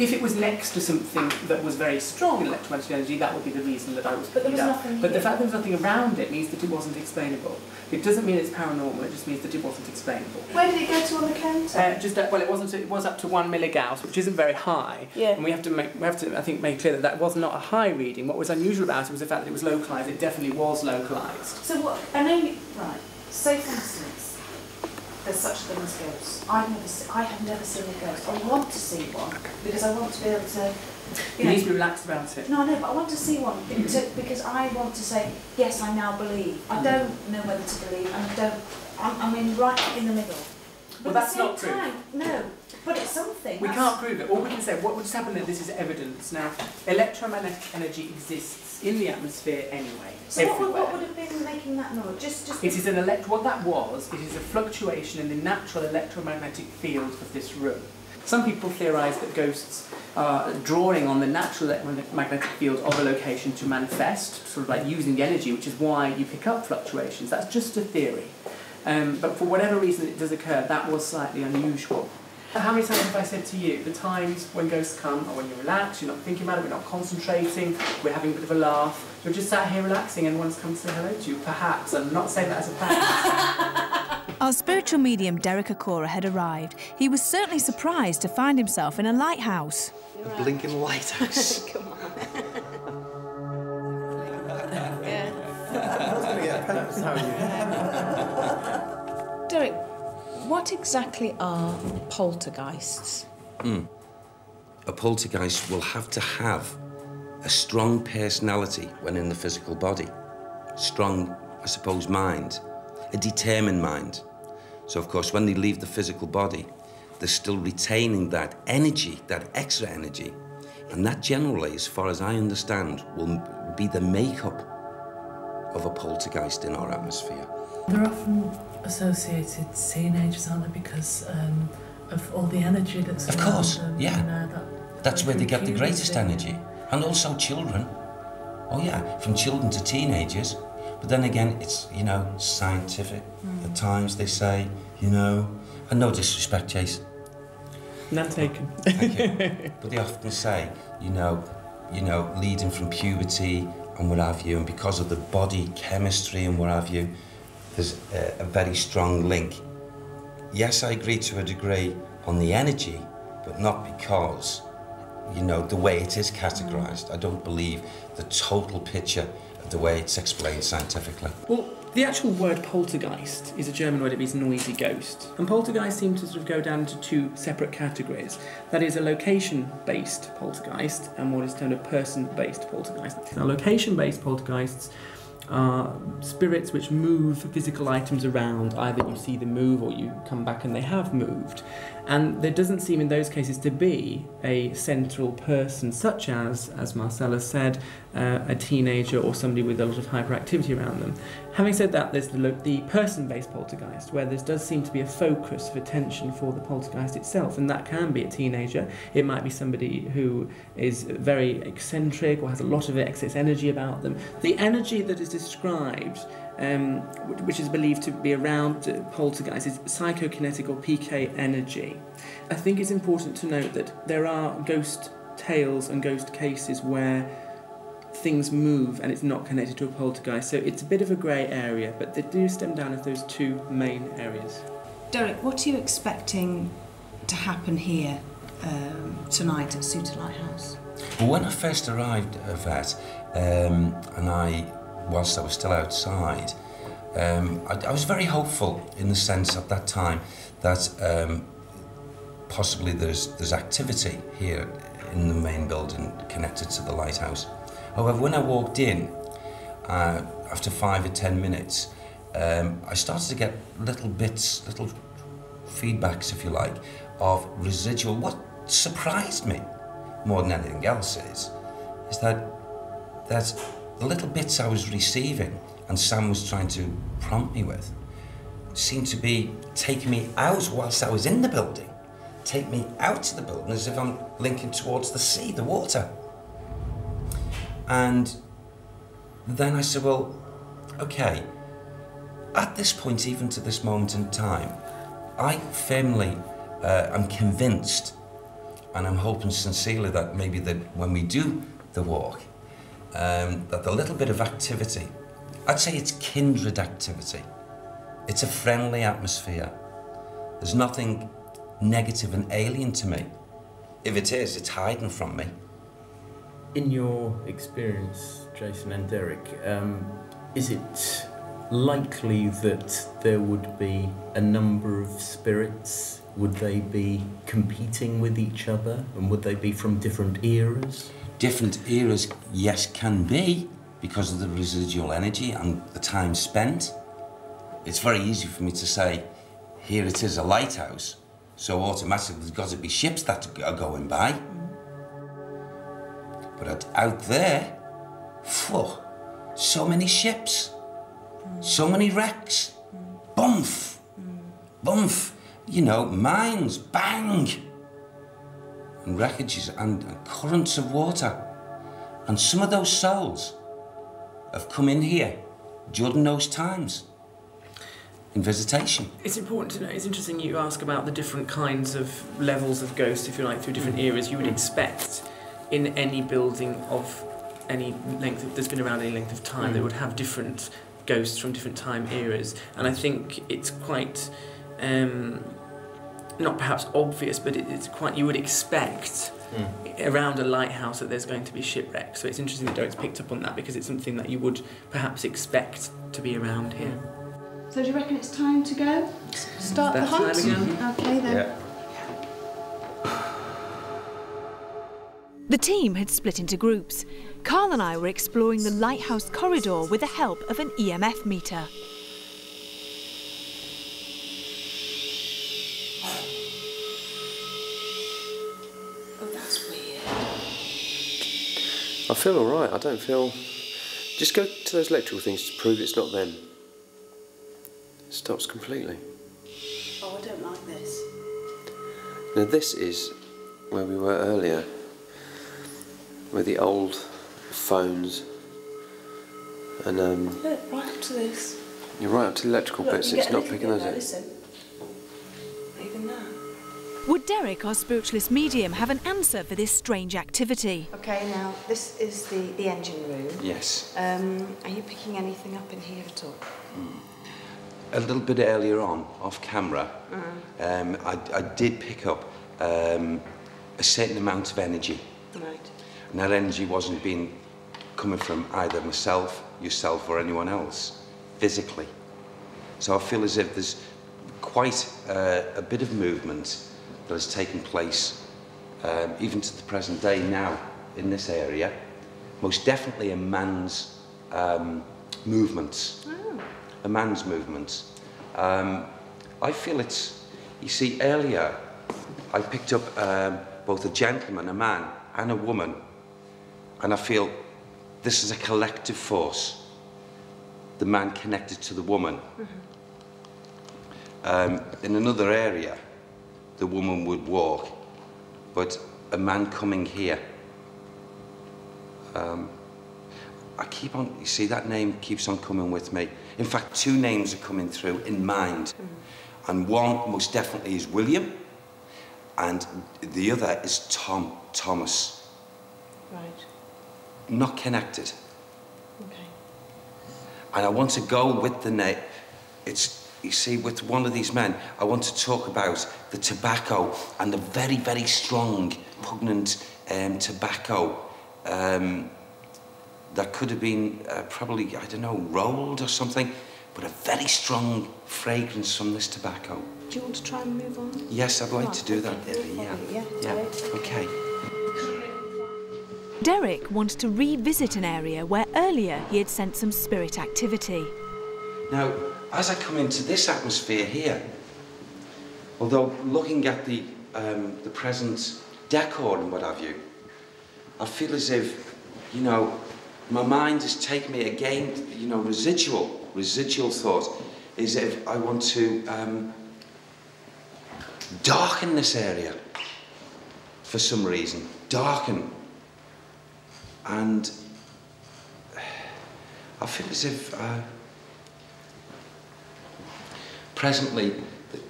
If it was next to something that was very strong in electromagnetic energy, that would be the reason that I was picking it up. But the fact there was nothing around it means that it wasn't explainable. It doesn't mean it's paranormal, it just means that it wasn't explainable. Where did it go to on the counter? Well, it was up to 1 milligauss, which isn't very high. Yeah. And we have to, I think, make clear that that was not a high reading. What was unusual about it was the fact that it was localised. It definitely was localised. So what, I know you, right, say for instance, there's such a thing as ghosts. I have never seen a ghost. I want to see one, because I want to be able to... You need to be relaxed about it. No, I know, but I want to see one, because I want to say, yes, I now believe. I don't know whether to believe, and I'm in right in the middle. Well, that's not true. No, but it's something. We can't prove it. All we can say, what would just happen is this is evidence. Now, electromagnetic energy exists in the atmosphere anyway. So what would have been making that noise? Just it is what that was, it is a fluctuation in the natural electromagnetic field of this room. Some people theorise that ghosts are drawing on the natural magnetic field of a location to manifest, sort of like using the energy, which is why you pick up fluctuations. That's just a theory. But for whatever reason it does occur, that was slightly unusual. How many times have I said to you, the times when ghosts come are when you're relaxed, you're not thinking about it, we're not concentrating, we're having a bit of a laugh, you're just sat here relaxing and one's come to say hello to you, perhaps. I'm not saying that as a fact. Our spiritual medium, Derek Okora, had arrived. He was certainly surprised to find himself in a lighthouse. A blinking lighthouse. Come on. Derek, what exactly are poltergeists? A poltergeist will have to have a strong personality when in the physical body. Strong, I suppose, mind. A determined mind. So, of course, when they leave the physical body, they're still retaining that energy, that extra energy. And that generally, as far as I understand, will be the makeup of a poltergeist in our atmosphere. They're often associated teenagers, aren't they, because of all the energy that's around them. Of course, yeah. That's where they get the greatest energy. And also children. Oh yeah, from children to teenagers. But then again, it's, you know, scientific. At times they say, you know, and no disrespect, Chase. None taken. Thank you. But they often say, you know, leading from puberty and what have you, and because of the body chemistry and what have you, there's a very strong link. Yes, I agree to a degree on the energy, but not because, you know, the way it is categorised. I don't believe the total picture of the way it's explained scientifically. Well, the actual word poltergeist is a German word. It means noisy ghost. And poltergeist seems to sort of go down into two separate categories. That is a location-based poltergeist and what is termed a person-based poltergeist. Now, location-based poltergeists are spirits which move physical items around. Either you see them move or you come back and they have moved. And there doesn't seem in those cases to be a central person, such as Marcella said, a teenager or somebody with a lot of hyperactivity around them. Having said that, there's the person-based poltergeist, where there does seem to be a focus of attention for the poltergeist itself, and that can be a teenager. It might be somebody who is very eccentric or has a lot of excess energy about them. The energy that is described, which is believed to be around poltergeist, is psychokinetic or PK energy. I think it's important to note that there are ghost tales and ghost cases where things move and it's not connected to a poltergeist, so it's a bit of a grey area, but they do stem down as those two main areas. Derek, what are you expecting to happen here tonight at Souter Lighthouse? Well, when I first arrived, Yvette, and whilst I was still outside, I was very hopeful in the sense at that time that possibly there's activity here in the main building connected to the lighthouse. However, when I walked in, after 5 or 10 minutes, I started to get little bits, little feedbacks, if you like, of residual. What surprised me more than anything else is that the little bits I was receiving and Sam was trying to prompt me with seemed to be taking me out whilst I was in the building, take me out to the building as if I'm linking towards the sea, the water. And then I said, well, okay, at this point, even to this moment in time, I firmly am convinced And I'm hoping sincerely that maybe that when we do the walk, that the little bit of activity, I'd say it's kindred activity. It's a friendly atmosphere. There's nothing negative and alien to me. If it is, it's hiding from me. In your experience, Jason and Derek, is it likely that there would be a number of spirits? Would they be competing with each other, and would they be from different eras? Different eras, yes, can be, because of the residual energy and the time spent. It's very easy for me to say, here it is, a lighthouse, so automatically there's got to be ships that are going by. But out there, phew, so many ships, so many wrecks, bump, bump, you know, mines, bang, and wreckages and currents of water. And some of those souls have come in here during those times in visitation. It's important to know, it's interesting you ask about the different kinds of levels of ghosts, if you like, through different eras. You would expect in any building of any length, that's been around any length of time, that would have different ghosts from different time eras. And I think it's quite, not perhaps obvious, but it's quite, you would expect around a lighthouse that there's going to be shipwrecks. So it's interesting that Derek's picked up on that, because it's something that you would perhaps expect to be around here. So do you reckon it's time to go? Start the hunt? Time again. Okay then. Yeah. The team had split into groups. Carl and I were exploring the lighthouse corridor with the help of an EMF meter. Oh, that's weird. I feel all right. I don't feel... Just go to those electrical things to prove it's not them. It stops completely. Oh, I don't like this. Now this is where we were earlier, with the old phones, and Look, right up to this. you're right up to the electrical Look, bits. you It's get a not little picking bit those there, up. listen. Even that. Would Derek, our spiritualist medium, have an answer for this strange activity? Okay, now this is the engine room. Yes. Are you picking anything up in here at all? A little bit earlier on, off camera, I did pick up a certain amount of energy. Right. And that energy wasn't coming from either myself, yourself, or anyone else, physically. So I feel as if there's quite a bit of movement that has taken place, even to the present day now, in this area. Most definitely a man's movements. A man's movements. I feel it's, you see, earlier I picked up both a gentleman, a man, and a woman, and I feel this is a collective force. The man connected to the woman. In another area, the woman would walk, but a man coming here. I keep on, you see, that name keeps on coming with me. In fact, two names are coming through in mind. And one most definitely is William, and the other is Thomas. Right. Not connected. Okay. And I want to go with the name. It's, you see, with one of these men, I want to talk about the tobacco and the very, very strong, pungent tobacco that could have been probably, I don't know, rolled or something, but a very strong fragrance from this tobacco. Do you want to try and move on? Yes, I'd like Right, to do that, okay. Debbie, yeah. Yeah, Okay. Derek wanted to revisit an area where earlier he had sensed some spirit activity. Now, as I come into this atmosphere here, although looking at the present decor and what have you, I feel as if, you know, my mind has taken me again, you know, residual thought is if I want to darken this area for some reason, darken. And I feel as if presently,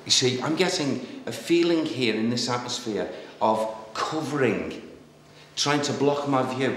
you see, I'm getting a feeling here in this atmosphere of covering, trying to block my view.